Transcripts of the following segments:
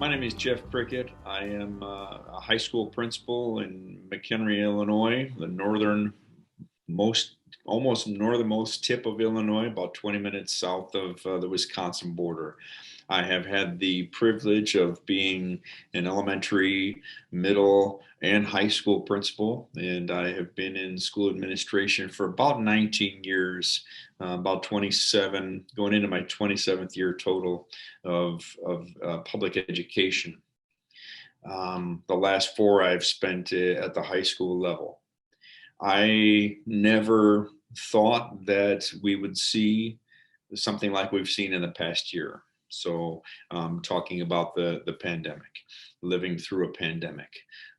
My name is Jeff Prickett. I am a high school principal in McHenry, Illinois, the almost northernmost tip of Illinois, about 20 minutes south of the Wisconsin border. I have had the privilege of being an elementary, middle, and high school principal, and I have been in school administration for about 19 years, about 27, going into my 27th year total of public education. The last four I've spent at the high school level. I never thought that we would see something like we've seen in the past year. So, talking about the pandemic, living through a pandemic,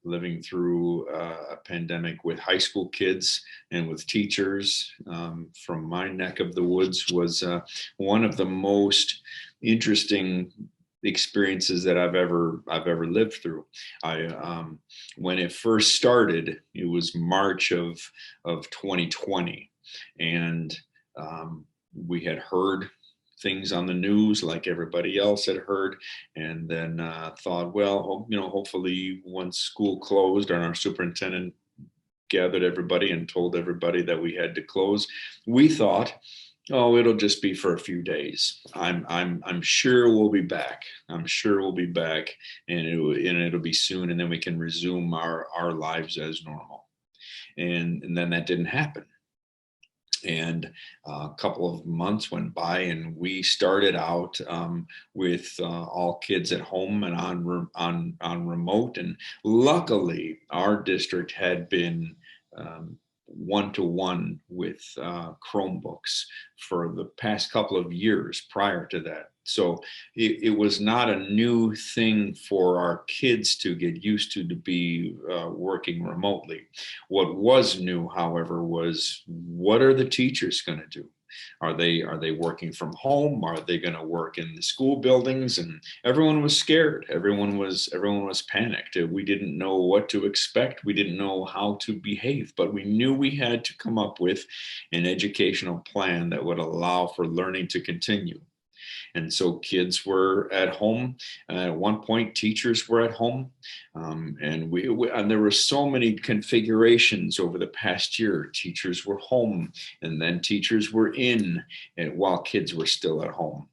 living through a pandemic with high school kids and with teachers from my neck of the woods was one of the most interesting experiences that I've ever lived through. When it first started, it was March of 2020, and we had heard things on the news like everybody else had heard, and then thought, well, hopefully once school closed and our superintendent gathered everybody and told everybody that we had to close, we thought, oh, it'll just be for a few days. I'm sure we'll be back. I'm sure we'll be back, and it'll be soon, and then we can resume our lives as normal. And then that didn't happen. And a couple of months went by, and we started out with all kids at home and on remote. And luckily, our district had been one-to-one with Chromebooks for the past couple of years prior to that. So it was not a new thing for our kids to get used to be working remotely. What was new, however, was what are the teachers going to do? Are they working from home? Are they going to work in the school buildings? And everyone was scared. Everyone was panicked. We didn't know what to expect. We didn't know how to behave, but we knew we had to come up with an educational plan that would allow for learning to continue. And so kids were at home. At one point, teachers were at home. And there were so many configurations over the past year. Teachers were home, and then teachers were in, and while kids were still at home.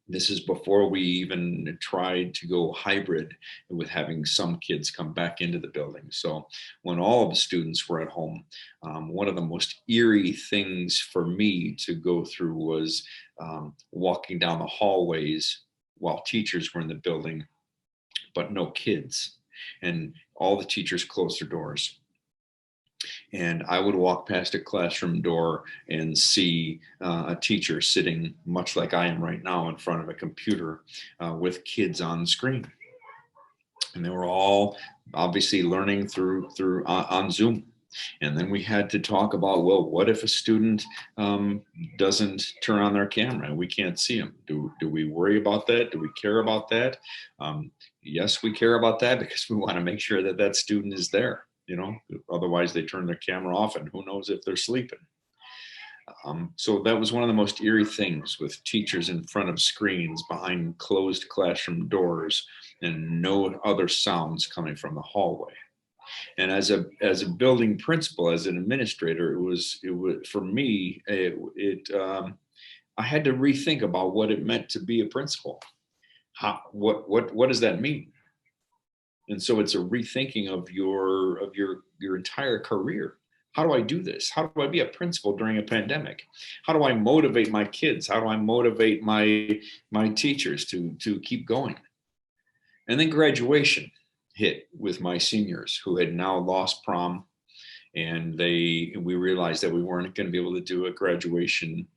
This is before we even tried to go hybrid with having some kids come back into the building. So when all of the students were at home, one of the most eerie things for me to go through was walking down the hallways while teachers were in the building, but no kids. And all the teachers closed their doors. And I would walk past a classroom door and see a teacher sitting much like I am right now in front of a computer with kids on the screen. And they were all obviously learning through on Zoom. And then we had to talk about, well, what if a student doesn't turn on their camera and we can't see them? Do we worry about that? Do we care about that? Yes, we care about that because we want to make sure that that student is there. Otherwise they turn their camera off and who knows if they're sleeping. So that was one of the most eerie things, with teachers in front of screens behind closed classroom doors and no other sounds coming from the hallway. And as a building principal, as an administrator, it was for me, I had to rethink about what it meant to be a principal. What does that mean? And so it's a rethinking of your entire career. How do I do this? How do I be a principal during a pandemic? How do I motivate my kids? How do I motivate my teachers to keep going? And then graduation hit with my seniors who had now lost prom, and we realized that we weren't going to be able to do a graduation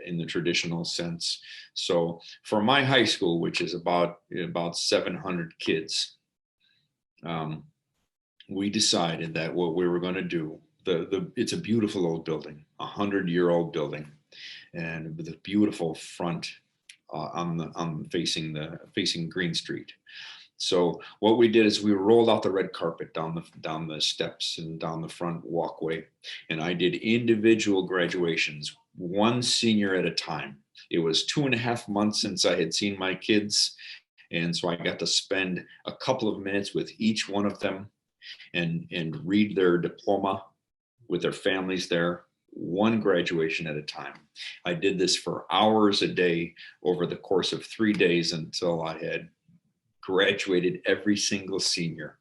in the traditional sense. So for my high school, which is about 700 kids, we decided that what we were going to do, it's a beautiful old building, 100-year-old building, and with a beautiful front facing Green Street. So what we did is we rolled out the red carpet down the steps and down the front walkway, and I did individual graduations, one senior at a time. It was 2.5 months since I had seen my kids, And so I got to spend a couple of minutes with each one of them and read their diploma with their families there, one graduation at a time. I did this for hours a day over the course of 3 days until I had graduated every single senior.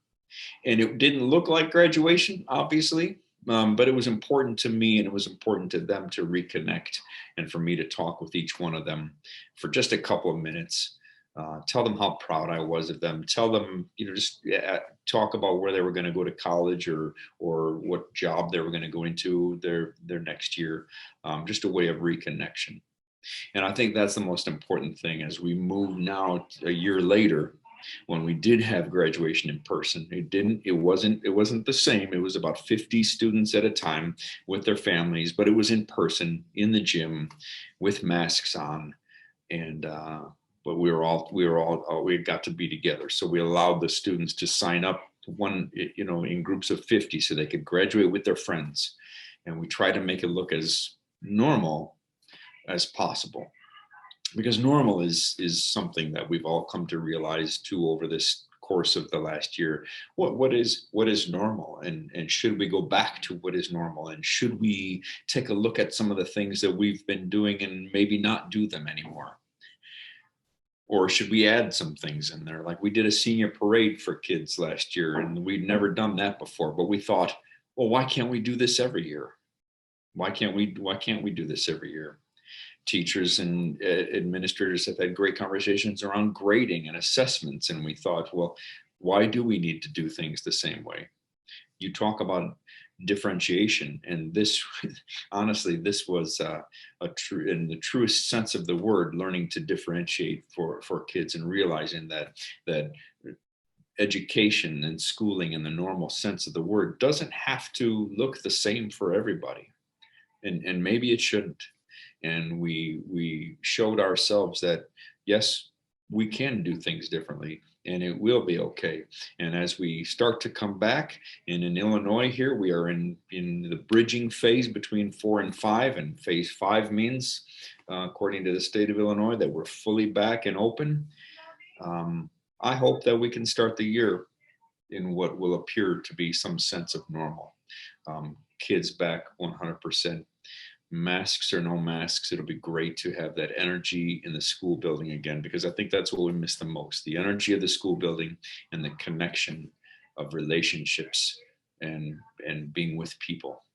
And it didn't look like graduation, obviously, but it was important to me and it was important to them to reconnect and for me to talk with each one of them for just a couple of minutes. Tell them how proud I was of them. Tell them, just talk about where they were going to go to college or what job they were going to go into their next year. Just a way of reconnection. And I think that's the most important thing as we move now a year later. When we did have graduation in person, it wasn't the same. It was about 50 students at a time with their families, but it was in person in the gym with masks on. And but we had got to be together. So we allowed the students to sign up in groups of 50 so they could graduate with their friends. And we tried to make it look as normal as possible, because normal is something that we've all come to realize too over this course of the last year. What is normal, and should we go back to what is normal, and should we take a look at some of the things that we've been doing and maybe not do them anymore? Or should we add some things in there? Like we did a senior parade for kids last year, and we'd never done that before, but we thought, well, why can't we do this every year? Why can't we do this every year? Teachers and administrators have had great conversations around grading and assessments. And we thought, well, why do we need to do things the same way? You talk about differentiation, and this, honestly, this was a true, in the truest sense of the word, learning to differentiate for kids and realizing that education and schooling in the normal sense of the word doesn't have to look the same for everybody. And maybe it shouldn't. And we showed ourselves that, yes, we can do things differently and it will be okay. And as we start to come back, and in Illinois here, we are in the bridging phase between 4 and 5, and phase 5 means, according to the state of Illinois, that we're fully back and open. I hope that we can start the year in what will appear to be some sense of normal. Kids back 100%. Masks or no masks, it'll be great to have that energy in the school building again, because I think that's what we miss the most, the energy of the school building and the connection of relationships and being with people.